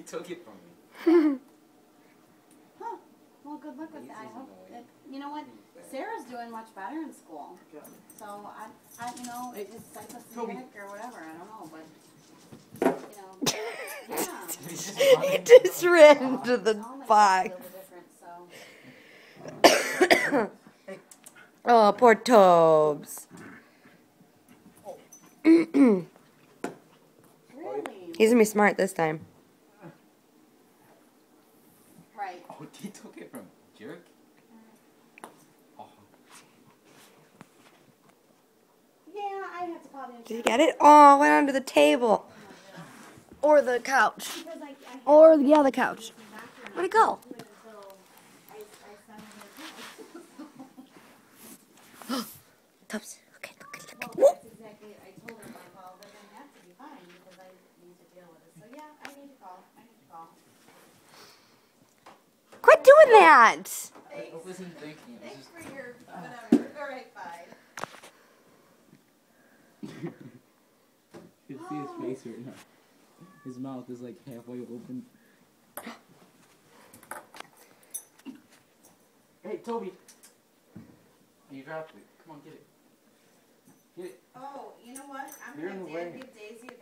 took it from me. Huh. Well, good luck with that. I hope that, you know what? Sarah's doing much better in school. So, you know, it's psychosomatic or whatever. I don't know, but, you know, yeah. He just ran into the box. Oh, poor Tobes. Really? He's gonna be smart this time. Right. Oh, he took it from jerk? Oh. Yeah, I have to call the Did you get it? Oh, it went under the table. Or the couch. Or, yeah, the couch. Where'd it go? Tubs. Okay, look. Well, that's exactly it. I told her, like, well, they're going to have to be fine because I need to deal with it. So, yeah, I need to call. Quit doing that! I wasn't thinking. Thanks for your whatever. All right, bye. You can see his face right now. His mouth is like halfway open. Hey, Toby. You dropped it. Come on, get it. Get it. Oh, you know what? I'm You're in going the to way. give Daisy a